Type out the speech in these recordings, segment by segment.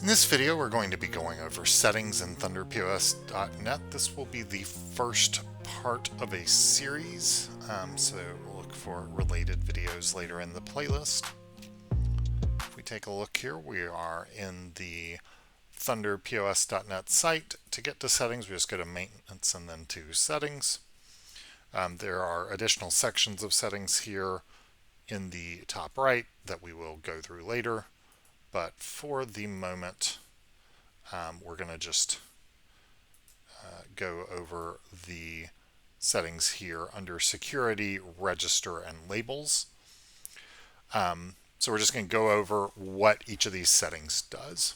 In this video, we're going to be going over settings in ThunderPOS.net. This will be the first part of a series, so we'll look for related videos later in the playlist. If we take a look here, we are in the ThunderPOS.net site. To get to settings, we just go to maintenance and then to settings. There are additional sections of settings here in the top right that we will go through later. But for the moment, we're going to just go over the settings here under security, register, and labels. So we're just going to go over what each of these settings does.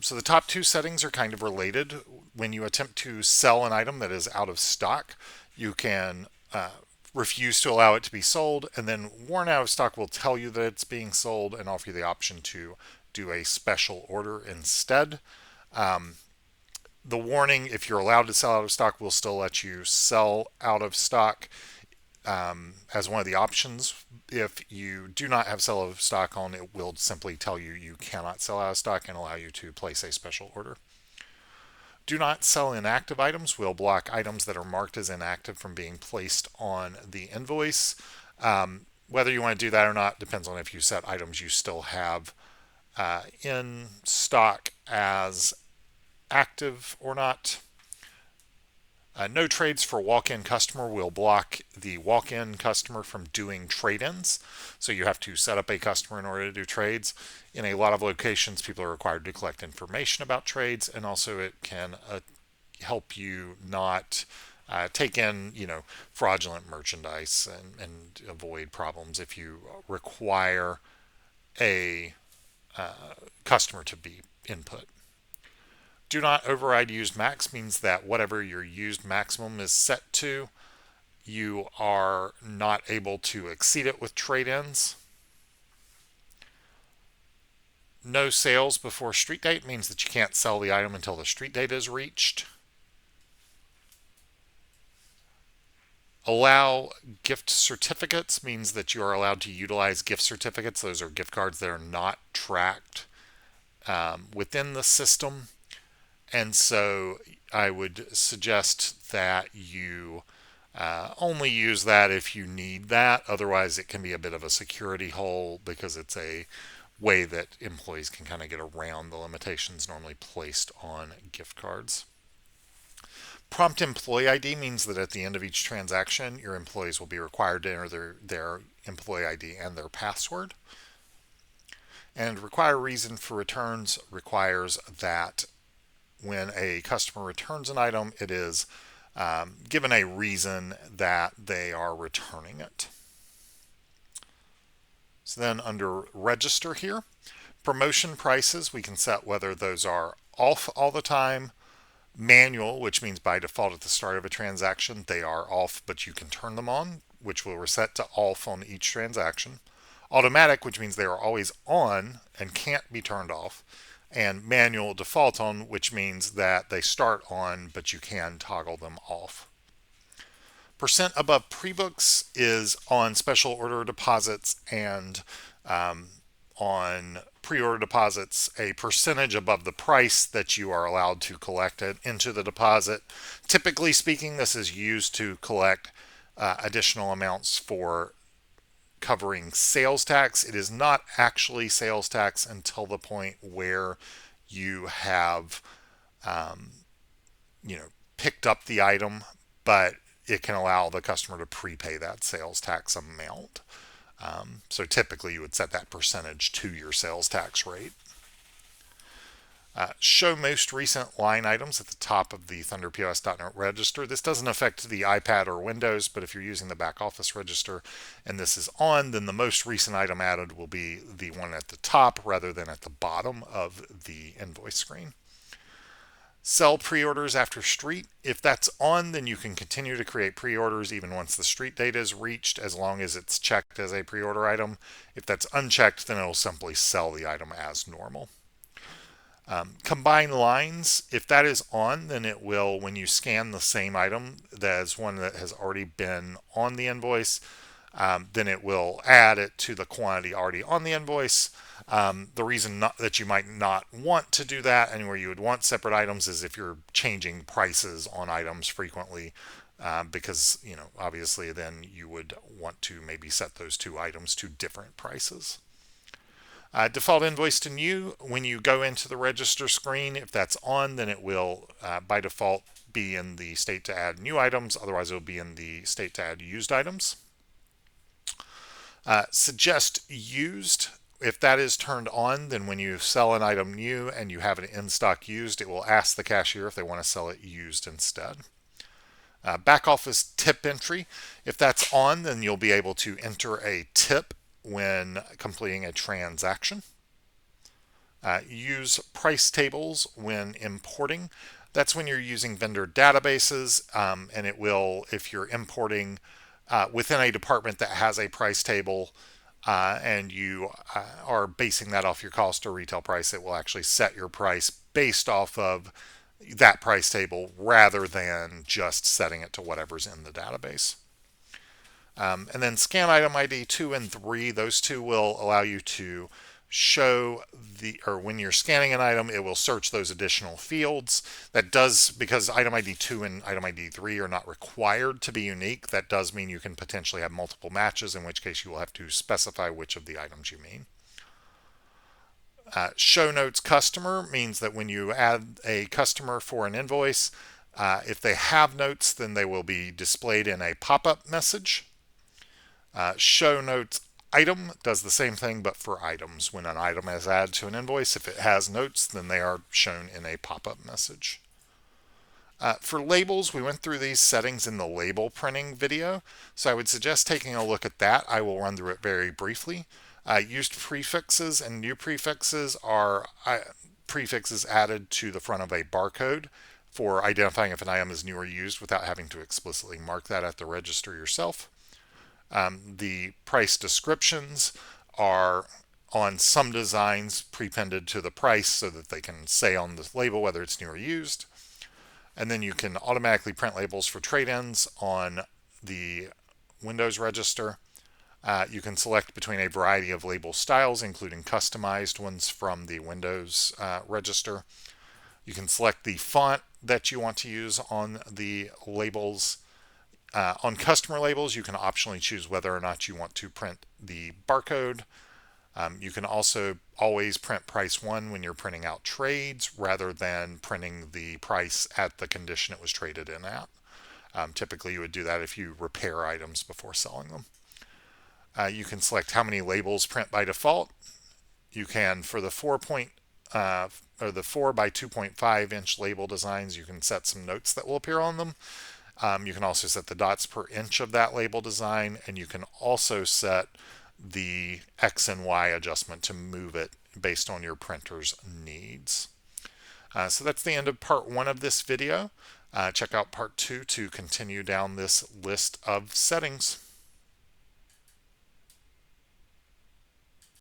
So the top two settings are kind of related. When you attempt to sell an item that is out of stock, you can refuse to allow it to be sold, and then warn out of stock will tell you that it's being sold and offer you the option to do a special order instead. The warning, if you're allowed to sell out of stock, will still let you sell out of stock as one of the options. If you do not have sell out of stock on, it will simply tell you you cannot sell out of stock and allow you to place a special order. Do not sell inactive items will block items that are marked as inactive from being placed on the invoice. Whether you want to do that or not depends on if you set items you still have in stock as active or not. No trades for walk-in customer will block the walk-in customer from doing trade-ins. So you have to set up a customer in order to do trades. In a lot of locations, people are required to collect information about trades, and also it can help you not take in, fraudulent merchandise and avoid problems if you require a customer to be input. Do not override used max means that whatever your used maximum is set to, you are not able to exceed it with trade-ins. No sales before street date means that you can't sell the item until the street date is reached. Allow gift certificates means that you are allowed to utilize gift certificates. Those are gift cards that are not tracked within the system. And so I would suggest that you only use that if you need that. Otherwise, it can be a bit of a security hole because it's a way that employees can kind of get around the limitations normally placed on gift cards. Prompt employee ID means that at the end of each transaction, your employees will be required to enter their employee ID and their password. And require reason for returns requires that when a customer returns an item, it is given a reason that they are returning it. So then under register here, promotion prices, we can set whether those are off all the time. Manual, which means by default at the start of a transaction, they are off, but you can turn them on, which will reset to off on each transaction. Automatic, which means they are always on and can't be turned off. And manual default on, which means that they start on, but you can toggle them off. Percent above pre-books is on special order deposits and on pre-order deposits, a percentage above the price that you are allowed to collect it into the deposit. Typically speaking, this is used to collect additional amounts for covering sales tax. It is not actually sales tax until the point where you have, picked up the item, but it can allow the customer to prepay that sales tax amount. So typically you would set that percentage to your sales tax rate. Show most recent line items at the top of the ThunderPOS.net register. This doesn't affect the iPad or Windows, but if you're using the back office register and this is on, then the most recent item added will be the one at the top rather than at the bottom of the invoice screen. Sell pre-orders after street. If that's on, then you can continue to create pre-orders even once the street date is reached, as long as it's checked as a pre-order item. If that's unchecked, then it'll simply sell the item as normal. Combine lines, if that is on, then it will, when you scan the same item as one that has already been on the invoice, then it will add it to the quantity already on the invoice. The reason that you might not want to do that and where you would want separate items is if you're changing prices on items frequently, because, obviously then you would want to maybe set those two items to different prices. Default invoice to new, when you go into the register screen, if that's on, then it will by default be in the state to add new items. Otherwise, it will be in the state to add used items. Suggest used. If that is turned on, then when you sell an item new and you have it in stock used, it will ask the cashier if they want to sell it used instead. Back office tip entry. If that's on, then you'll be able to enter a tip when completing a transaction. Use price tables when importing. That's when you're using vendor databases, and it will, if you're importing within a department that has a price table and you are basing that off your cost or retail price, it will actually set your price based off of that price table rather than just setting it to whatever's in the database. And then scan item ID 2 and 3, those two will allow you to show when you're scanning an item, it will search those additional fields. That does, because item ID 2 and item ID 3 are not required to be unique, that does mean you can potentially have multiple matches, in which case you will have to specify which of the items you mean. Show notes customer means that when you add a customer for an invoice, if they have notes, then they will be displayed in a pop-up message. Show notes item does the same thing, but for items. When an item is added to an invoice, if it has notes, then they are shown in a pop-up message. For labels, we went through these settings in the label printing video, so I would suggest taking a look at that. I will run through it very briefly. Used prefixes and new prefixes are prefixes added to the front of a barcode for identifying if an item is new or used without having to explicitly mark that at the register yourself. The price descriptions are on some designs prepended to the price so that they can say on the label whether it's new or used. And then you can automatically print labels for trade-ins on the Windows register. You can select between a variety of label styles, including customized ones from the Windows register. You can select the font that you want to use on the labels. On customer labels, you can optionally choose whether or not you want to print the barcode. You can also always print price 1 when you're printing out trades rather than printing the price at the condition it was traded in at. Typically, you would do that if you repair items before selling them. You can select how many labels print by default. You can, for the 4 by 2.5 inch label designs, you can set some notes that will appear on them. You can also set the dots per inch of that label design, and you can also set the X and Y adjustment to move it based on your printer's needs. So that's the end of part 1 of this video. Check out part 2 to continue down this list of settings.